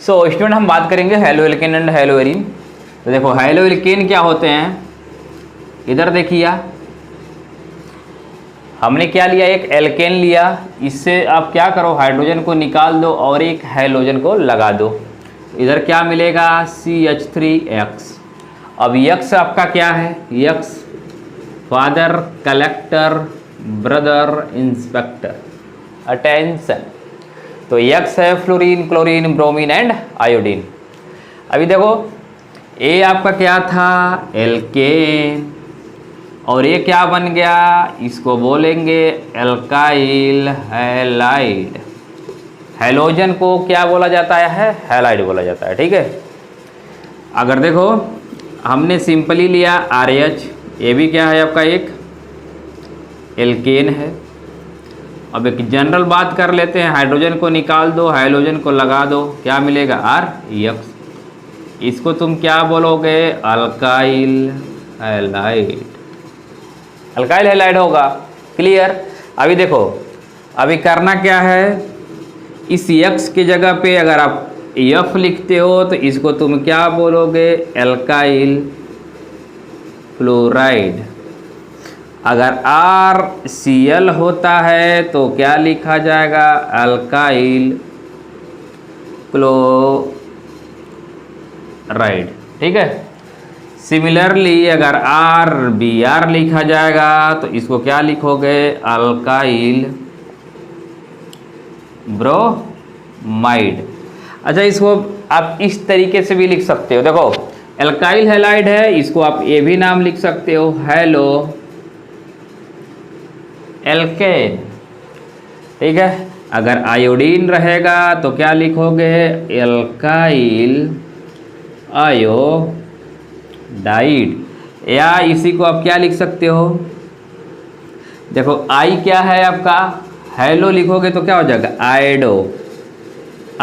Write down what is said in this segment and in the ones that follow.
So student हम बात करेंगे hello alkene and hello arene. तो देखो हैलो एल्केन क्या होते हैं, इधर देखिए हमने क्या लिया, एक एल्केन लिया, इससे आप क्या करो हाइड्रोजन को निकाल दो और एक हैलोजन को लगा दो, इधर क्या मिलेगा CH3X। अब X आपका क्या है, X father collector brother inspector, attention. तो X है fluorine chlorine bromine and iodine. अभी देखो A आपका क्या था एल्केन, और ये क्या बन गया, इसको बोलेंगे एल्काइल हैलाइड। हैलोजन को क्या बोला जाता है, हैलाइड बोला जाता है। ठीक है, अगर देखो हमने सिंपली लिया RH, ये भी क्या है आपका एक एल्केन है। अब एक जनरल बात कर लेते हैं, हाइड्रोजन को निकाल दो हैलोजन को लगा दो, क्या मिलेगा RX। इसको तुम क्या बोलोगे अल्काइल हैलाइड, अल्काइल हैलाइड होगा। क्लियर। अभी देखो अभी करना क्या है, इस X की जगह पे अगर आप F लिखते हो तो इसको तुम क्या बोलोगे एल्काइल फ्लोराइड। अगर RCl होता है तो क्या लिखा जाएगा अल्काइल क्लोराइड। ठीक है। सिमिलरली अगर RBr लिखा जाएगा तो इसको क्या लिखोगे अल्काइल ब्रोमाइड। अच्छा, इसको आप इस तरीके से भी लिख सकते हो, देखो एल्काइल हैलाइड है, इसको आप ये भी नाम लिख सकते हो हैलो एल्केन। ठीक है। अगर आयोडीन रहेगा तो क्या लिखोगे एल्काइल आयोडाइड, या इसी को आप क्या लिख सकते हो, देखो I क्या है आपका, हैलो लिखोगे तो क्या हो जाएगा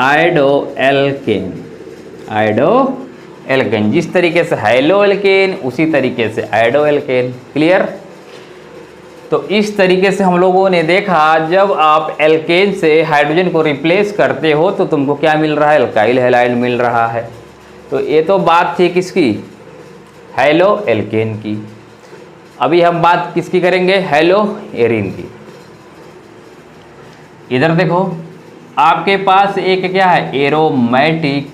आयोडो एल्केन, आयोडो एल्केन। जिस तरीके से हैलो एल्केन उसी तरीके से आयोडो एल्केन। क्लियर। तो इस तरीके से हम लोगों ने देखा जब आप एल्केन से हाइड्रोजन को रिप्लेस करते हो तो तुमको क्या मिल रहा है एल्काइल हैलाइड मिल रहा है। तो ये तो बात थी किसकी, हैलो एल्केन की। अभी हम बात किसकी करेंगे, हैलो एरीन की। इधर देखो आपके पास एक क्या है एरोमेटिक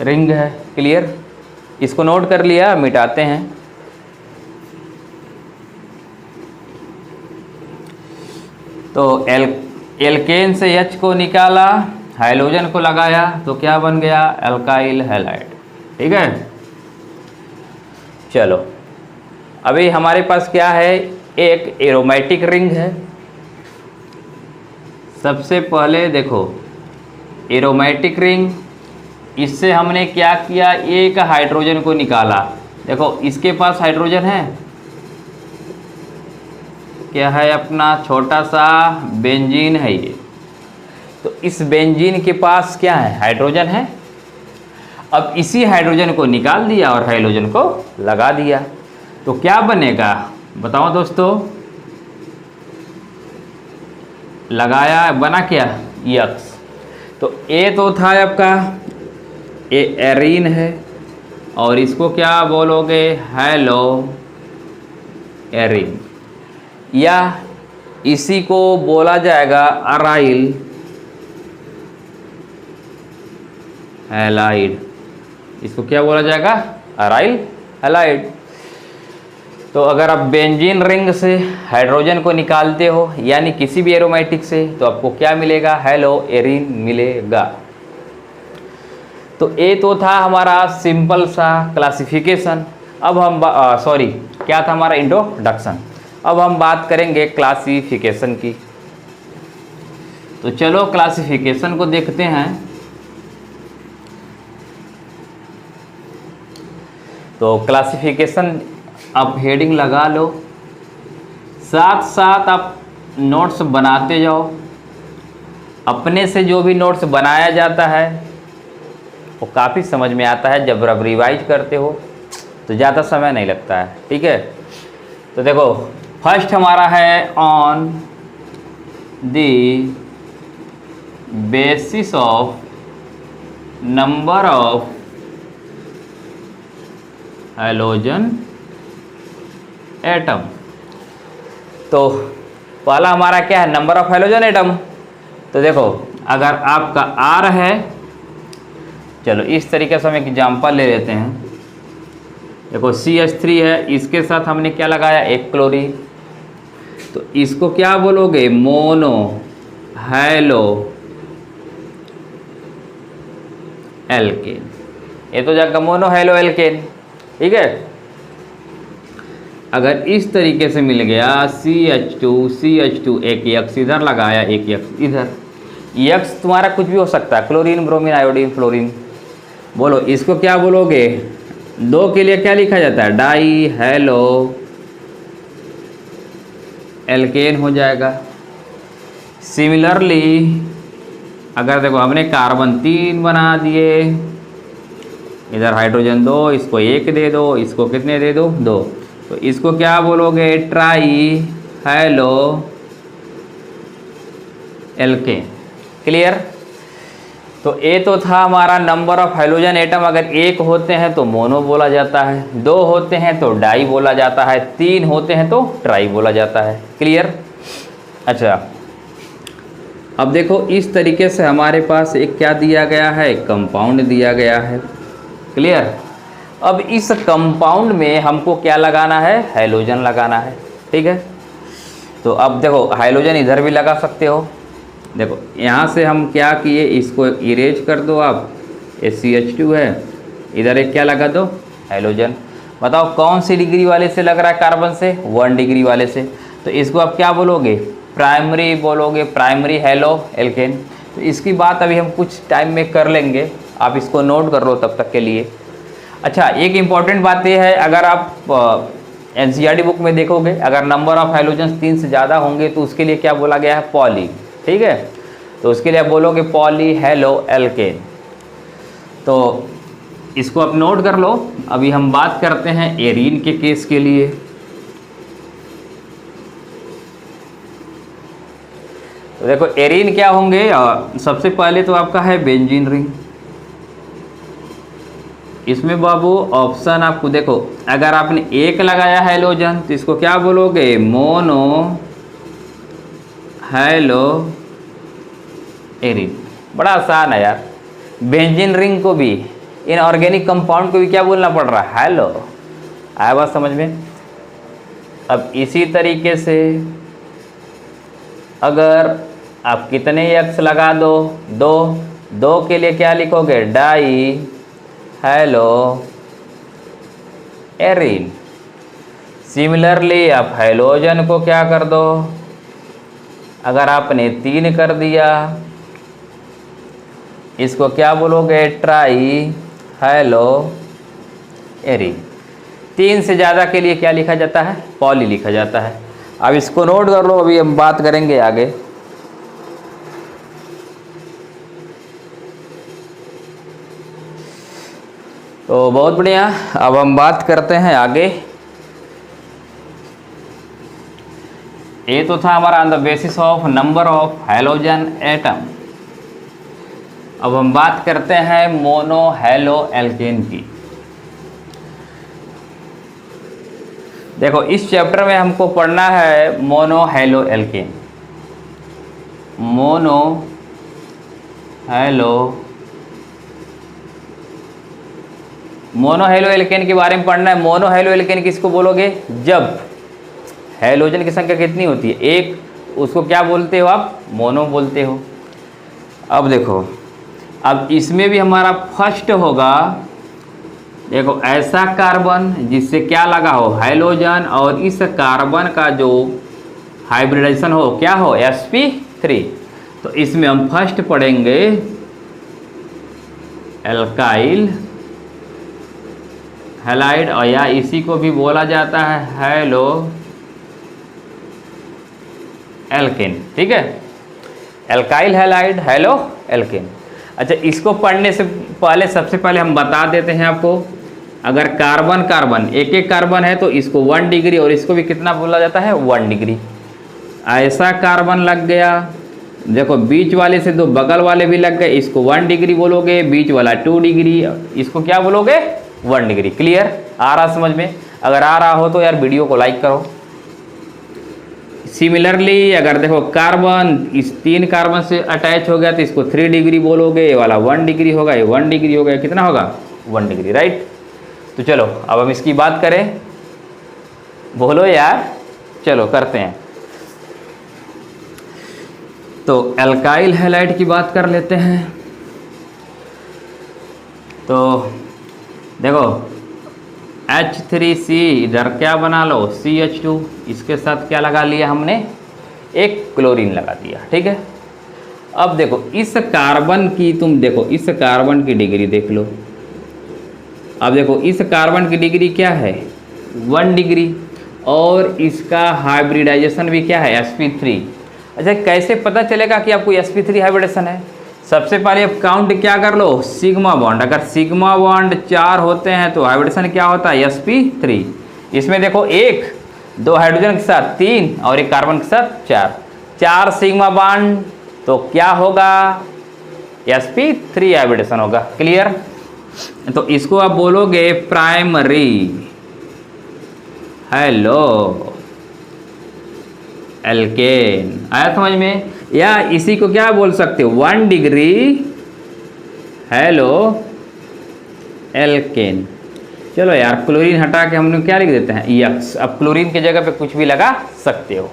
रिंग है। क्लियर। इसको नोट कर लिया, मिटाते हैं। तो एल्केन से H को निकाला, हाइड्रोजन को लगाया तो क्या बन गया एल्काइल हैलाइड। ठीक है। चलो अभी हमारे पास क्या है, एक एरोमेटिक रिंग है। सबसे पहले देखो एरोमेटिक रिंग, इससे हमने क्या किया, एक हाइड्रोजन को निकाला। देखो इसके पास हाइड्रोजन है, क्या है अपना छोटा सा बेंजीन है ये। तो इस बेंजीन के पास क्या है हाइड्रोजन है। अब इसी हाइड्रोजन को निकाल दिया और हाइड्रोजन को लगा दिया तो क्या बनेगा बताओ दोस्तों, लगाया बना क्या X। तो A तो था आपका ये एरीन है, और इसको क्या बोलोगे हैलो एरीन, या इसी को बोला जाएगा अराइल हैलाइड। इसको क्या बोला जाएगा अराइल हैलाइड। तो अगर आप बेंजीन रिंग से हाइड्रोजन को निकालते हो यानी किसी भी एरोमेटिक से, तो आपको क्या मिलेगा हैलो एरीन मिलेगा। तो ये तो था हमारा सिंपल सा क्लासिफिकेशन। अब हम क्या था हमारा इंट्रोडक्शन। अब हम बात करेंगे क्लासिफिकेशन की। तो चलो क्लासिफिकेशन को देखते हैं। तो क्लासिफिकेशन आप हेडिंग लगा लो, साथ साथ आप नोट्स बनाते जाओ। अपने से जो भी नोट्स बनाया जाता है वो काफ़ी समझ में आता है, जब आप रिवाइज करते हो तो ज़्यादा समय नहीं लगता है। ठीक है। तो देखो फर्स्ट हमारा है on the basis of number of halogen atom. तो पहला हमारा क्या है, नंबर ऑफ हैलोजन एटम। तो देखो अगर आपका आर है, चलो इस तरीके से हम एक एग्जाम्पल ले लेते हैं। देखो CH3 है, इसके साथ हमने क्या लगाया, एक क्लोरीन। तो इसको क्या बोलोगे, मोनो हैलो एल्केन। ये तो जाएगा मोनो हैलो एल्केन, ठीक है। अगर इस तरीके से मिल गया CH2 एक यक्स इधर लगाया, एक यक्स इधर, यक्स तुम्हारा कुछ भी हो सकता है, क्लोरीन, ब्रोमीन, आयोडीन, फ्लोरीन। बोलो इसको क्या बोलोगे, दो के लिए क्या लिखा जाता है, डाई हैलो एल्केन हो जाएगा। सिमिलरली अगर देखो हमने कार्बन 3 बना दिए, इधर हाइड्रोजन 2, इसको 1 दे दो, इसको कितने दे दो, 2। तो इसको क्या बोलोगे, ट्राई हैलो एल्केन। क्लियर। तो ये तो था हमारा नंबर ऑफ हाइड्रोजन एटम। अगर 1 होते हैं तो मोनो बोला जाता है, 2 होते हैं तो डाई बोला जाता है, 3 होते हैं तो ट्राई बोला जाता है। क्लियर। अच्छा अब देखो इस तरीके से हमारे पास एक क्या दिया गया है, कंपाउंड दिया गया है। क्लियर। अब इस कंपाउंड में हमको क्या लगाना है, हैलोजन लगाना है। ठीक है। तो अब देखो हाइड्रोजन इधर भी लगा सकते हो। देखो यहाँ से हम क्या किए, इसको इरेज कर दो आप, ये CH2 है, इधर एक क्या लगा दो, हैलोजन। बताओ कौन सी डिग्री वाले से लग रहा है, कार्बन से 1 डिग्री वाले से। तो इसको आप क्या बोलोगे, प्राइमरी बोलोगे, प्राइमरी हैलो एल्केन। तो इसकी बात अभी हम कुछ टाइम में कर लेंगे, आप इसको नोट कर लो तब तक के लिए। अच्छा एक इम्पॉर्टेंट बात यह है, अगर आप NCERT बुक में देखोगे, अगर नंबर ऑफ हाइड्रोजन 3 से ज़्यादा होंगे तो उसके लिए क्या बोला गया है, पॉली। ठीक है। तो उसके लिए आप बोलोगे पॉली हैलो एल्केन। तो इसको आप नोट कर लो। अभी हम बात करते हैं एरीन के केस के लिए। तो देखो एरीन क्या होंगे, सबसे पहले तो आपका है बेंजीन रिंग। इसमें बाबू ऑप्शन आपको देखो, अगर आपने 1 लगाया हैलोजन तो इसको क्या बोलोगे, मोनो हैलो एरीन। बड़ा आसान है यार। बेंजीन रिंग को भी, इनऑर्गेनिक कंपाउंड को भी क्या बोलना पड़ रहा है, हैलो। आया बात समझ में। अब इसी तरीके से अगर आप कितने यक्स लगा दो, 2 के लिए क्या लिखोगे, डाई हैलो एरीन। सिमिलरली आप हैलोजन को क्या कर दो, अगर आपने 3 कर दिया, इसको क्या बोलोगे, ट्राई हैलो एरीन। 3 से ज़्यादा के लिए क्या लिखा जाता है, पॉली लिखा जाता है। अब इसको नोट कर लो, अभी हम बात करेंगे आगे। तो बहुत बढ़िया, अब हम बात करते हैं आगे। ये तो था हमारा on the basis of number of halogen atom. अब हम बात करते हैं मोनो हैलो एल्केन की। देखो इस चैप्टर में हमको पढ़ना है mono halo alkane. Mono halo alkane के बारे में पढ़ना है। मोनो हैलो एल्केन किसको बोलोगे, जब हैलोजन की संख्या कितनी होती है, 1, उसको क्या बोलते हो आप, मोनो बोलते हो। अब देखो, अब इसमें भी हमारा फर्स्ट होगा, देखो ऐसा कार्बन जिससे क्या लगा हो, हैलोजन, और इस कार्बन का जो हाइब्रिडाइजेशन हो, क्या हो, sp3। तो इसमें हम फर्स्ट पढ़ेंगे एल्काइल हैलाइड, और या इसी को भी बोला जाता है हैलो एल्केन। ठीक है, एल्काइल हैलाइड हैलो एल्केन। अच्छा इसको पढ़ने से पहले सबसे पहले हम बता देते हैं आपको, अगर कार्बन एक कार्बन है तो इसको 1 डिग्री और इसको भी कितना बोला जाता है, 1 डिग्री। ऐसा कार्बन लग गया देखो बीच वाले से दो बगल वाले भी लग गए, इसको 1 डिग्री बोलोगे, बीच वाला 2 डिग्री, इसको क्या बोलोगे 1 डिग्री। क्लियर, आ रहा समझ में? अगर आ रहा हो तो यार वीडियो को लाइक करो। सिमिलरली अगर देखो कार्बन इस 3 कार्बन से अटैच हो गया तो इसको 3 डिग्री बोलोगे, ये वाला 1 डिग्री होगा, ये 1 डिग्री हो गया, कितना होगा 1 डिग्री, राइट। तो चलो अब हम इसकी बात करें, बोलो यार, चलो करते हैं। तो एल्काइल हैलाइड की बात कर लेते हैं। तो देखो H3C इधर क्या बना लो CH2, इसके साथ क्या लगा लिया हमने, एक क्लोरीन लगा दिया, ठीक है। अब देखो इस कार्बन की, तुम देखो इस कार्बन की डिग्री देख लो। अब देखो इस कार्बन की डिग्री क्या है 1 डिग्री, और इसका हाइब्रिडाइजेशन भी क्या है sp3। अच्छा कैसे पता चलेगा कि आपको sp3 हाइब्रिडेशन है? सबसे पहले आप काउंट क्या कर लो, सिग्मा बॉन्ड। अगर सिग्मा बॉन्ड 4 होते हैं तो हाइब्रिडेशन क्या होता है sp3। इसमें देखो 1 2 हाइड्रोजन के साथ 3 और एक कार्बन के साथ 4 सिग्मा बॉन्ड, तो क्या होगा sp3 हाइब्रिडेशन होगा। क्लियर, तो इसको आप बोलोगे प्राइमरी हेलो एल्केन। आया समझ में? या इसी को क्या बोल सकते हो 1 डिग्री हेलो एल्केन। चलो यार क्लोरीन हटा के हमने क्या लिख देते हैं यक्स। अब क्लोरीन की जगह पे कुछ भी लगा सकते हो,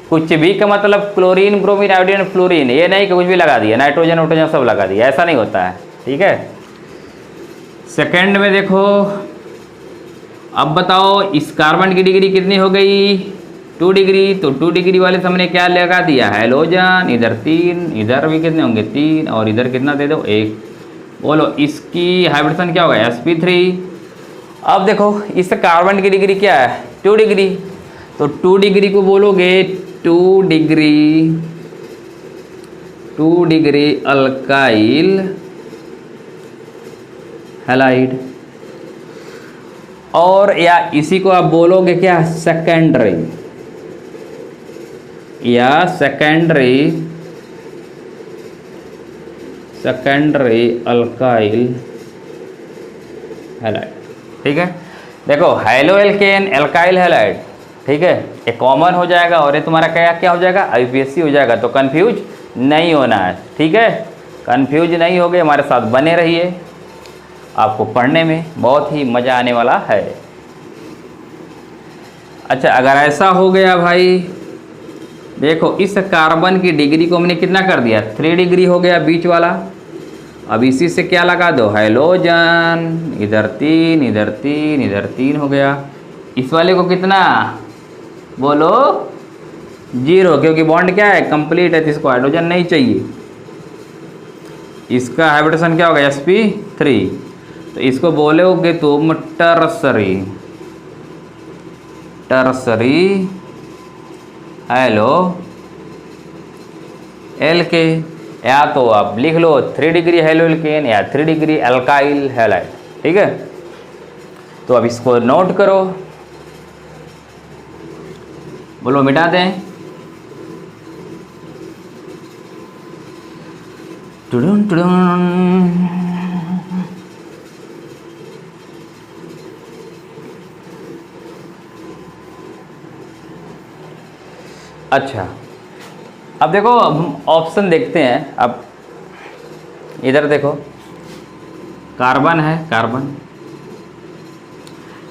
कुछ भी का मतलब क्लोरीन ब्रोमीन आयोडीन फ्लोरीन, ये नहीं कि कुछ भी लगा दिया, नाइट्रोजन वाइट्रोजन सब लगा दिया, ऐसा नहीं होता है, ठीक है। सेकंड में देखो, अब बताओ इस कार्बन की डिग्री कितनी हो गई 2 डिग्री, तो 2 डिग्री वाले से हमने क्या लगा दिया हैलोजन, इधर 3, इधर भी कितने होंगे 3, और इधर कितना दे दो 1। बोलो इसकी हाइब्रिडेशन क्या होगा sp3। अब देखो इस कार्बन की डिग्री क्या है 2 डिग्री, तो 2 डिग्री को बोलोगे 2 डिग्री अल्काइल हैलाइड, और या इसी को आप बोलोगे क्या सेकेंडरी, या सेकेंडरी अल्काइल हैलाइड, ठीक है। देखो हैलो एल्केन एल्काइल हैलाइड, ठीक है, ये कॉमन हो जाएगा और ये तुम्हारा क्या क्या हो जाएगा IUPAC हो जाएगा, तो कंफ्यूज नहीं होना है, ठीक है। कंफ्यूज नहीं हो गए, हमारे साथ बने रहिए, आपको पढ़ने में बहुत ही मज़ा आने वाला है। अच्छा अगर ऐसा हो गया भाई, देखो इस कार्बन की डिग्री को हमने कितना कर दिया 3 डिग्री हो गया बीच वाला। अब इसी से क्या लगा दो हाइलोजन, इधर 3 इधर 3 इधर 3 हो गया। इस वाले को कितना बोलो 0, क्योंकि बॉन्ड क्या है कंप्लीट है, तो इसको हाइड्रोजन नहीं चाहिए। इसका हाइब्रिडेशन क्या होगा sp3, तो इसको बोलोगे तुम टर्सरी हेलो एल्के, या तो आप लिख लो 3 डिग्री हेलो एल्केन या 3 डिग्री अल्काइल हैलाइड, ठीक है। तो अब इसको नोट करो, बोलो मिटा दें। टुडुन टुडुन, अच्छा अब देखो अब हम ऑप्शन देखते हैं। अब इधर देखो कार्बन है, कार्बन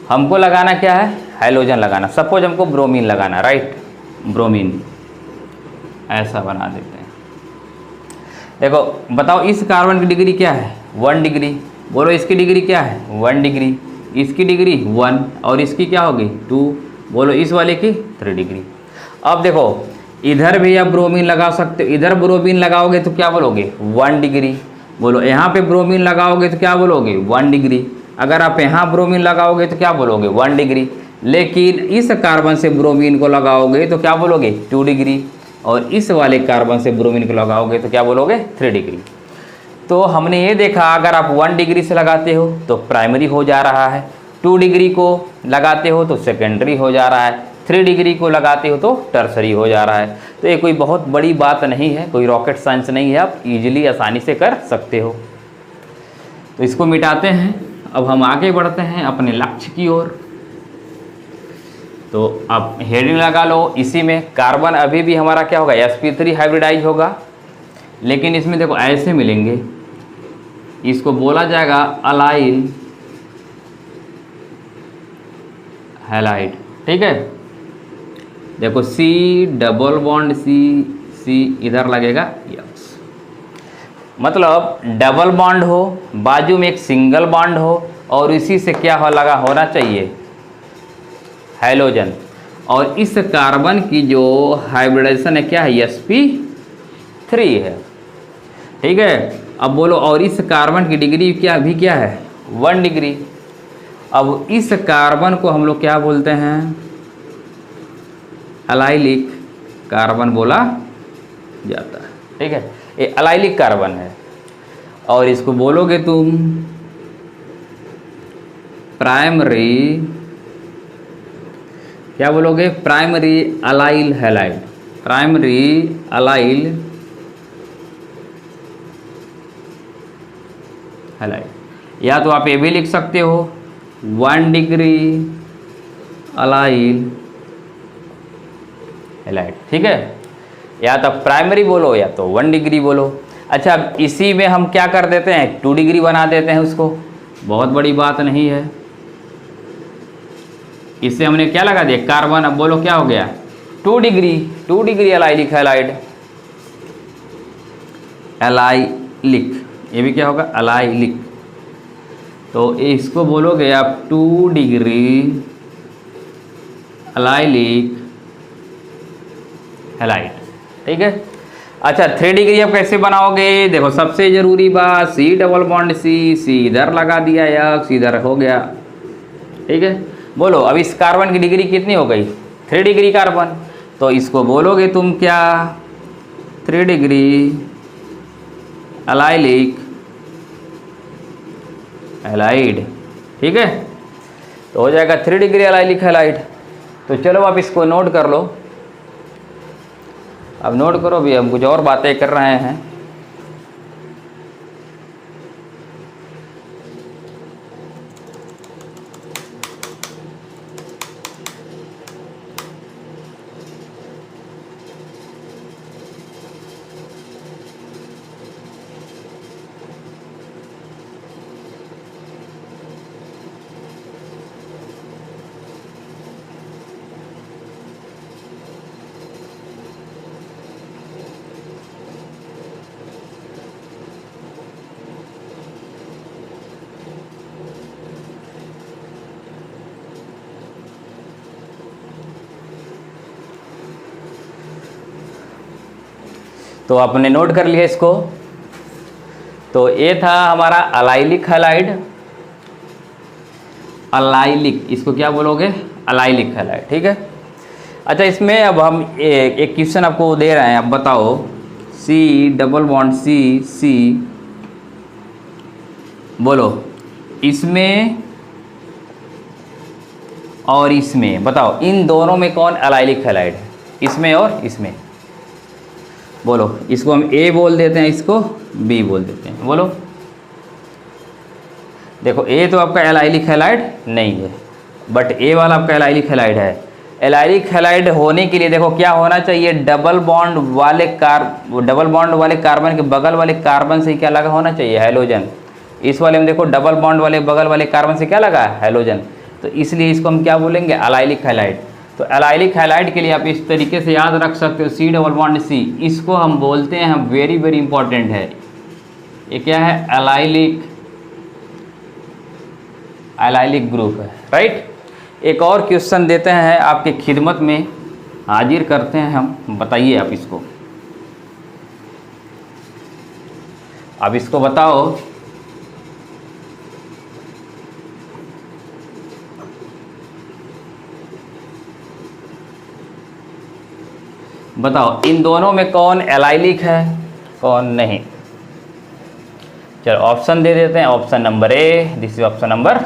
हमको लगाना क्या है हाइलोजन लगाना, सपोज हमको ब्रोमीन लगाना, राइट, ब्रोमीन ऐसा बना देते हैं। देखो बताओ इस कार्बन की डिग्री क्या है 1 डिग्री, बोलो इसकी डिग्री क्या है 1 डिग्री, इसकी डिग्री 1 और इसकी क्या होगी 2, बोलो इस वाले की 3 डिग्री। अब देखो इधर भी आप ब्रोमीन लगा सकते हो, इधर ब्रोमीन लगाओगे तो क्या बोलोगे 1 डिग्री, बोलो यहाँ पे ब्रोमीन लगाओगे तो क्या बोलोगे 1 डिग्री, अगर आप यहाँ ब्रोमीन लगाओगे तो क्या बोलोगे 1 डिग्री, लेकिन इस कार्बन से ब्रोमीन को लगाओगे तो क्या बोलोगे 2 डिग्री, और इस वाले कार्बन से ब्रोमीन को लगाओगे तो क्या बोलोगे 3 डिग्री। तो हमने ये देखा अगर आप 1 डिग्री से लगाते हो तो प्राइमरी हो जा रहा है, 2 डिग्री को लगाते हो तो सेकेंडरी हो जा रहा है, 3 डिग्री को लगाते हो तो टर्सरी हो जा रहा है। तो ये कोई बहुत बड़ी बात नहीं है, कोई रॉकेट साइंस नहीं है, आप इजीली आसानी से कर सकते हो। तो इसको मिटाते हैं। अब हम आगे बढ़ते हैं अपने लक्ष्य की ओर। तो आप हेडिंग लगा लो, इसी में कार्बन अभी भी हमारा क्या होगा, sp3 हाइब्रिडाइज होगा, लेकिन इसमें देखो ऐसे मिलेंगे, इसको बोला जाएगा अलाइल हैलाइड। ठीक है, देखो C डबल बॉन्ड C इधर लगेगा यस, मतलब डबल बॉन्ड हो, बाजू में एक सिंगल बॉन्ड हो, और इसी से क्या हो लगा होना चाहिए हैलोजन। और इस कार्बन की जो हाइब्रिडाइजेशन है क्या है, sp3 है। ठीक है, अब बोलो, और इस कार्बन की डिग्री क्या है 1 डिग्री। अब इस कार्बन को हम लोग क्या बोलते हैं, अलाइलिक कार्बन बोला जाता है। ठीक है, ये अलाइलिक कार्बन है, और इसको बोलोगे तुम प्राइमरी, क्या बोलोगे, primary allyl halide, primary allyl halide. या तो आप ये भी लिख सकते हो 1 डिग्री अलाइल हैलाइड। ठीक है, या तो प्राइमरी बोलो या तो 1 डिग्री बोलो। अच्छा, अब इसी में हम क्या कर देते हैं, 2 डिग्री बना देते हैं उसको, बहुत बड़ी बात नहीं है। इससे हमने क्या लगा दिया कार्बन, अब बोलो क्या हो गया 2 डिग्री अलाइलिक हैलाइड, अलाइलिक, ये भी क्या होगा अलाइलिक। तो इसको बोलोगे आप 2 डिग्री अलाइलिक हैलाइड। ठीक है, अच्छा 3 डिग्री आप कैसे बनाओगे, देखो सबसे जरूरी बात C डबल बॉन्ड C इधर लगा दिया या इधर हो गया। ठीक है, बोलो अब इस कार्बन की डिग्री कितनी हो गई 3 डिग्री कार्बन, तो इसको बोलोगे तुम क्या 3 डिग्री अलाइलिक हैलाइड। ठीक है, तो हो जाएगा 3 डिग्री अलाइलिक हैलाइड। तो चलो आप इसको नोट कर लो, अब नोट करो भी, हम कुछ और बातें कर रहे हैं। तो आपने नोट कर लिया इसको। तो ये था हमारा अलाइलिक हैलाइड, अलाइलिक, इसको क्या बोलोगे अलाइलिक हैलाइड। ठीक है, अच्छा इसमें अब हम एक क्वेश्चन आपको दे रहे हैं, अब बताओ C डबल बॉन्ड C बोलो इसमें और इसमें, बताओ इन दोनों में कौन अलाइलिक हैलाइड है, इसमें और इसमें। बोलो, इसको हम A बोल देते हैं, इसको B बोल देते हैं। बोलो, देखो A तो आपका एलाइलिक हैलाइड नहीं है, बट A वाला आपका एलाइलिक हैलाइड है। एलाइलिक हैलाइड होने के लिए देखो क्या होना चाहिए, डबल बॉन्ड वाले कार्बन के बगल वाले कार्बन से क्या लगा होना चाहिए हैलोजन। इस वाले में देखो डबल बॉन्ड वाले बगल वाले कार्बन से क्या लगा हैलोजन, तो इसलिए इसको हम क्या बोलेंगे अलाइलिक हैलाइड। तो एलाइलिक हैलाइड के लिए आप इस तरीके से याद रख सकते हो C डबल बॉन्ड C, इसको हम बोलते हैं, वेरी वेरी इंपॉर्टेंट है, ये क्या है एलाइलिक ग्रुप है, राइट। एक और क्वेश्चन देते हैं आपके खिदमत में हाजिर करते हैं हम, बताइए आप इसको, अब इसको बताओ बताओ इन दोनों में कौन एलाइलिक है कौन नहीं। चलो ऑप्शन दे देते हैं, option number A, this is option number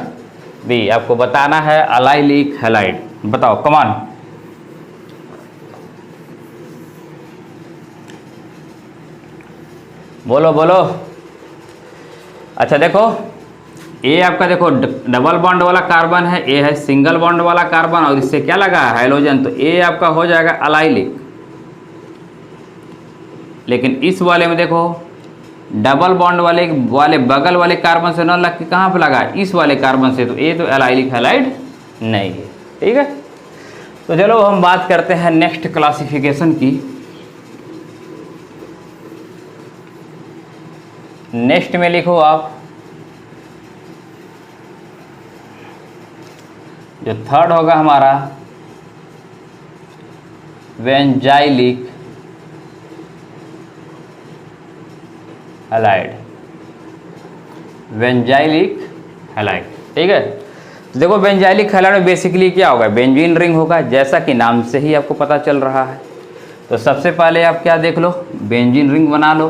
B। आपको बताना है अलाइलिक हैलाइड, बताओ कमान। बोलो बोलो। अच्छा देखो, ए आपका देखो डबल बॉन्ड वाला कार्बन है, ए है सिंगल बॉन्ड वाला कार्बन, और इससे क्या लगा है हाइड्रोजन, तो ए आपका हो जाएगा अलाइलिक। लेकिन इस वाले में देखो डबल बॉन्ड वाले बगल वाले कार्बन से न लग के कहाँ पे लगा, इस वाले कार्बन से, तो ए तो एलाइलिक हैलाइड नहीं है। ठीक है, तो चलो हम बात करते हैं नेक्स्ट क्लासिफिकेशन की। नेक्स्ट में लिखो आप, जो थर्ड होगा हमारा बेंजाइलिक हैलाइड, बेंजाइलिक हैलाइड। ठीक है, तो देखो बेंजाइलिक हैलाइड में बेसिकली क्या होगा, बेंजीन रिंग होगा, जैसा कि नाम से ही आपको पता चल रहा है। तो सबसे पहले आप क्या देख लो, बेंजीन रिंग बना लो।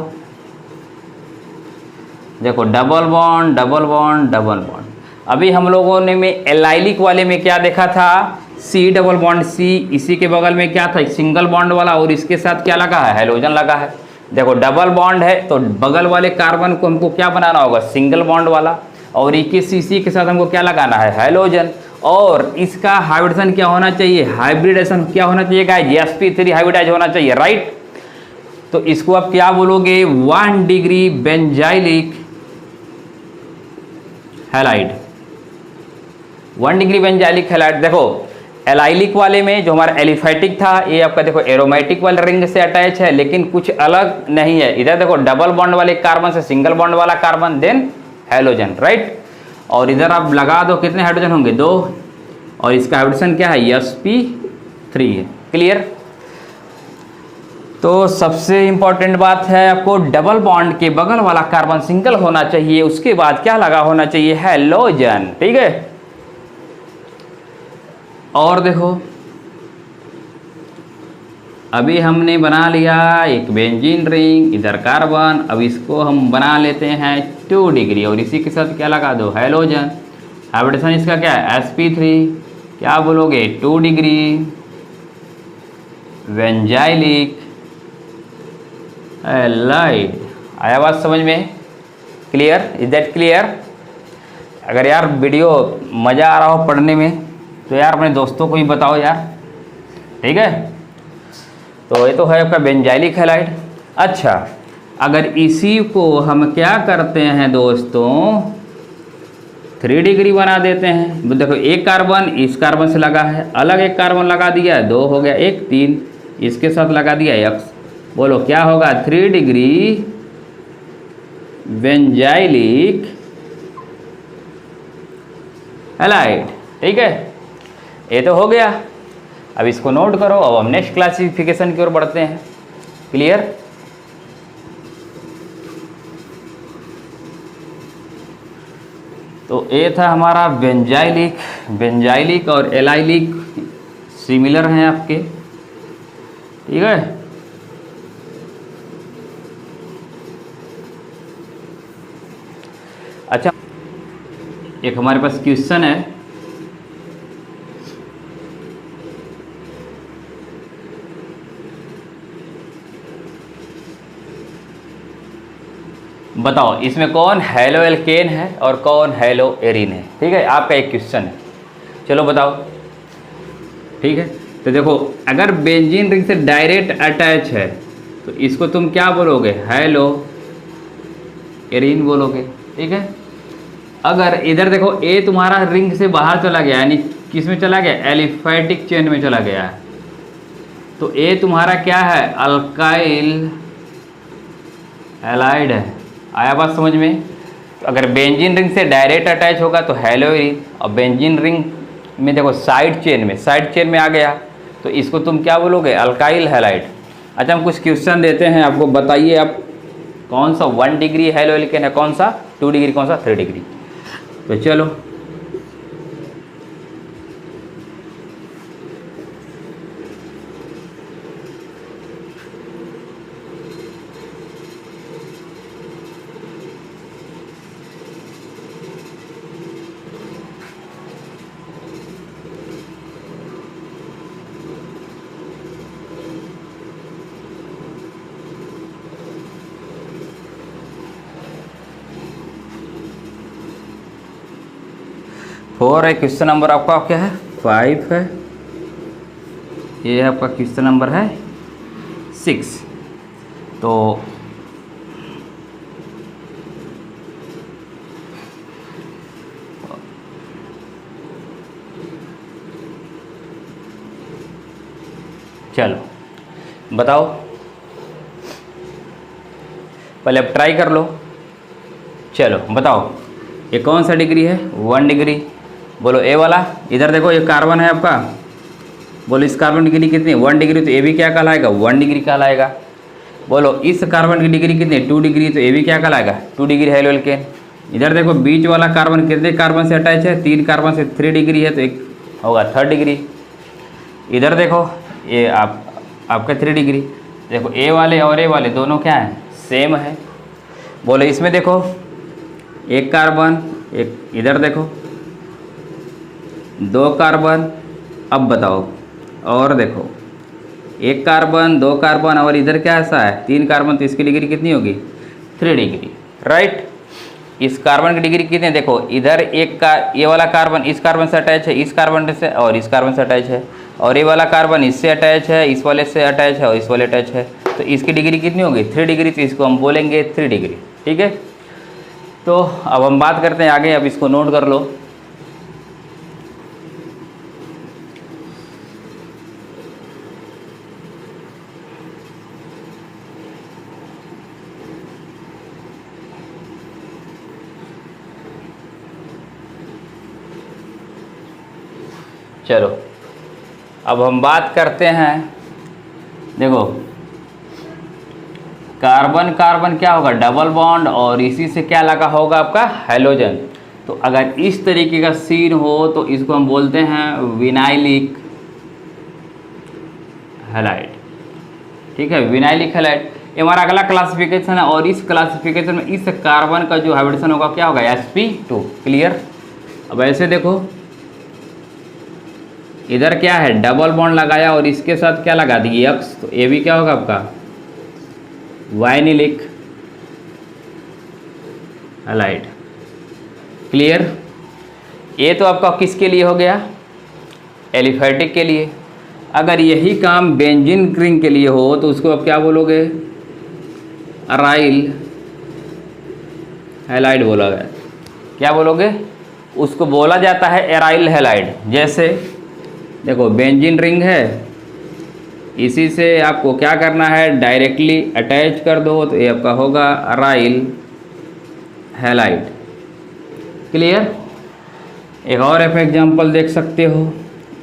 देखो double bond double bond double bond. अभी हम लोगों ने में एलाइलिक वाले में क्या देखा था, सी डबल बॉन्ड सी, इसी के बगल में क्या था, सिंगल बॉन्ड वाला, और इसके साथ क्या लगा है, हाइड्रोजन लगा है। देखो डबल बॉन्ड है तो बगल वाले कार्बन को हमको क्या बनाना होगा, सिंगल बॉन्ड वाला, और इसी के साथ हमको क्या लगाना है, हाइड्रोजन। और इसका हाइब्रिडेशन क्या होना चाहिए, हाइब्रिडेशन क्या होना चाहिए गाइस, sp3 हाइब्रिडाइज होना चाहिए, राइट। तो इसको आप क्या बोलोगे, 1 degree benzylic halide, 1 degree benzylic halide. देखो एलाइलिक वाले में जो हमारा एलिफैटिक था, ये आपका देखो एरोमेटिक वाले रिंग से अटैच है, लेकिन कुछ अलग नहीं है। इधर देखो डबल बॉन्ड वाले कार्बन से सिंगल बॉन्ड वाला कार्बन, देन हाइड्रोजन, राइट। और इधर आप लगा दो, कितने हाइड्रोजन होंगे, 2, और इसका हाइब्रिडेशन क्या है, sp3 है। क्लियर। तो सबसे इंपॉर्टेंट बात है, आपको डबल बॉन्ड के बगल वाला कार्बन सिंगल होना चाहिए, उसके बाद क्या लगा होना चाहिए, हैलोजन। ठीक है, और देखो अभी हमने बना लिया एक बेंजीन रिंग, इधर कार्बन, अब इसको हम बना लेते हैं 2 डिग्री, और इसी के साथ क्या लगा दो, हैलोजन। हाइब्रिडेशन इसका क्या है, sp3, क्या बोलोगे, 2 डिग्री बेंजाइलिक हैलाइड। आया बात समझ में, क्लियर, इज दैट क्लियर। अगर यार वीडियो मज़ा आ रहा हो पढ़ने में तो यार अपने दोस्तों को ही बताओ यार, ठीक है। तो ये तो है आपका बेंजाइलिक हैलाइड। अच्छा, अगर इसी को हम क्या करते हैं दोस्तों, 3 डिग्री बना देते हैं। देखो एक कार्बन इस कार्बन से लगा है, अलग एक कार्बन लगा दिया, 2 हो गया, 1 3, इसके साथ लगा दिया x, बोलो क्या होगा, 3 डिग्री बेंजाइलिक हैलाइड। ठीक है, ये तो हो गया। अब इसको नोट करो, अब हम नेक्स्ट क्लासिफिकेशन की ओर बढ़ते हैं। क्लियर। तो ये था हमारा बेंजाइलिक और एलाइलिक सिमिलर हैं आपके, ठीक है। अच्छा, एक हमारे पास क्वेश्चन है, बताओ इसमें कौन हेलो एल्केन है और कौन हेलो एरिन है। ठीक है, आपका एक क्वेश्चन है, चलो बताओ। ठीक है, तो देखो अगर बेंजीन रिंग से डायरेक्ट अटैच है तो इसको तुम क्या बोलोगे, हेलो एरिन बोलोगे। ठीक है, अगर इधर देखो ए तुम्हारा रिंग से बाहर चला गया, यानी किस में चला गया, एलिफैटिक चेन में चला गया, तो ए तुम्हारा क्या है, अल्काइल हैलाइड है। आया बात समझ में। तो अगर बेंजीन रिंग से डायरेक्ट अटैच होगा तो हेलो एरिन, और बेंजीन रिंग में देखो साइड चेन में आ गया तो इसको तुम क्या बोलोगे, अल्काइल हैलाइड। अच्छा, हम कुछ क्वेश्चन देते हैं आपको, बताइए आप कौन सा 1 डिग्री हेलो एल्केन है, कौन सा 2 डिग्री, कौन सा 3 डिग्री। तो चलो 4 है, क्वेश्चन नंबर आपका क्या है 5 है, ये आपका क्वेश्चन नंबर है 6। तो चलो बताओ, पहले अब ट्राई कर लो। चलो बताओ, ये कौन सा डिग्री है 1 डिग्री। बोलो ए वाला, इधर देखो ये कार्बन है आपका, बोलो इस कार्बन की डिग्री कितनी 1 डिग्री, तो ए भी क्या कहलाएगा 1 डिग्री कहलाएगा। बोलो इस कार्बन की डिग्री कितनी 2 डिग्री, तो ए भी क्या कहलाएगा 2 डिग्री हेलो एल्केन। इधर देखो बीच वाला कार्बन कितने कार्बन से अटैच है 3 कार्बन से 3 डिग्री है, तो एक होगा 3rd डिग्री। इधर देखो ये आपका 3 डिग्री। देखो ए वाले और ए वाले दोनों क्या हैं सेम है। बोलो इसमें देखो एक कार्बन, एक इधर देखो 2 कार्बन। अब बताओ और देखो एक कार्बन 2 कार्बन और इधर क्या ऐसा है 3 कार्बन, तो इसकी डिग्री कितनी होगी 3 डिग्री, राइट। इस कार्बन की डिग्री कितनी है देखो, इधर एक का ये वाला कार्बन इस कार्बन से अटैच है, इस कार्बन से और इस कार्बन से अटैच है, और ये वाला कार्बन इससे अटैच है, इस वाले से अटैच है और इस वाले अटैच है, तो इसकी डिग्री कितनी होगी 3 डिग्री, तो इसको हम बोलेंगे 3 डिग्री, ठीक है। तो अब हम बात करते हैं आगे, अब इसको नोट कर लो। चलो अब हम बात करते हैं, देखो कार्बन कार्बन क्या होगा डबल बॉन्ड, और इसी से क्या लगा होगा आपका हैलोजन। तो अगर इस तरीके का सीन हो तो इसको हम बोलते हैं विनाइलिक हैलाइड, ठीक है, विनाइलिक हैलाइड। ये हमारा अगला क्लासिफिकेशन है, और इस क्लासिफिकेशन में इस कार्बन का जो हाइब्रिडेशन होगा क्या होगा sp2, क्लियर। अब ऐसे देखो इधर क्या है डबल बॉन्ड लगाया और इसके साथ क्या लगा दी X, तो ये भी क्या होगा आपका वाइनिलिक हैलाइड, क्लियर। ये तो आपका किसके लिए हो गया एलिफैटिक के लिए। अगर यही काम बेंजीन रिंग के लिए हो तो उसको आप क्या बोलोगे अराइल हैलाइड बोला गया, क्या बोलोगे उसको बोला जाता है एराइल हैलाइड। जैसे देखो बेंजीन रिंग है, इसी से आपको क्या करना है डायरेक्टली अटैच कर दो, तो ये आपका होगा अराइल हैलाइड, क्लियर। एक और आप एग्जांपल देख सकते हो,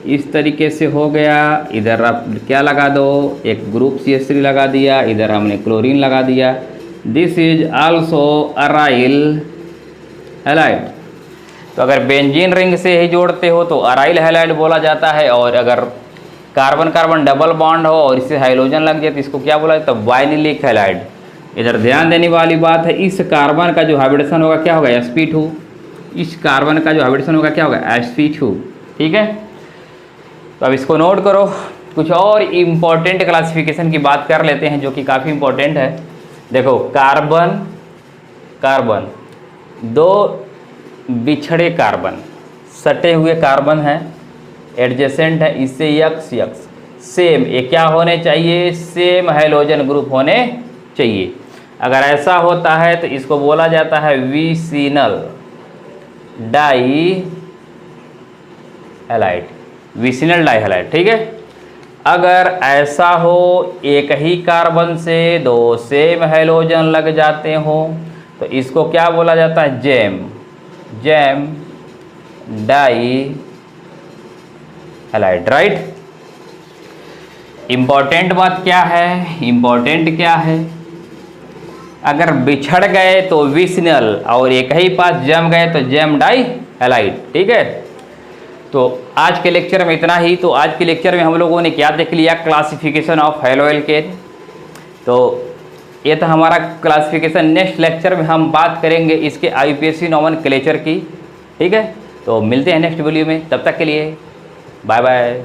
इस तरीके से हो गया, इधर आप क्या लगा दो एक ग्रुप CH3 लगा दिया, इधर हमने क्लोरीन लगा दिया, this is also aryl halide. तो अगर बेंजीन रिंग से ही जोड़ते हो तो अराइल हैलाइड बोला जाता है, और अगर कार्बन कार्बन डबल बॉन्ड हो और इससे हाइड्रोजन लग जाए तो इसको क्या बोला जाता है वाइनिलिक हैलाइड। इधर ध्यान देने वाली बात है, इस कार्बन का जो हाइब्रिडेशन होगा क्या होगा sp2, इस कार्बन का जो हाइब्रिडेशन होगा क्या होगा sp2, ठीक है। तो अब इसको नोट करो। कुछ और इम्पॉर्टेंट क्लासिफिकेशन की बात कर लेते हैं जो कि काफ़ी इम्पोर्टेंट है। देखो कार्बन कार्बन 2 बिछड़े कार्बन, सटे हुए कार्बन हैं, एडजेसेंट है, इससे यक्स सेम, ये क्या होने चाहिए सेम हैलोजन ग्रुप होने चाहिए। अगर ऐसा होता है तो इसको बोला जाता है vicinal die halide, vicinal die halide, ठीक है। अगर ऐसा हो एक ही कार्बन से 2 सेम हैलोजन लग जाते हो तो इसको क्या बोला जाता है gem dihalide, right. Important बात क्या है, इंपॉर्टेंट क्या है, अगर बिछड़ गए तो विसिनल और एक ही पास जम गए तो जेम डाई हैलाइड, ठीक है। तो आज के लेक्चर में इतना ही। तो आज के लेक्चर में हम लोगों ने क्या देख लिया क्लासिफिकेशन ऑफ हैलो एल्केन। तो ये था हमारा क्लासिफिकेशन। नेक्स्ट लेक्चर में हम बात करेंगे इसके IUPAC नोमेनक्लेचर की, ठीक है। तो मिलते हैं नेक्स्ट वीडियो में, तब तक के लिए बाय बाय।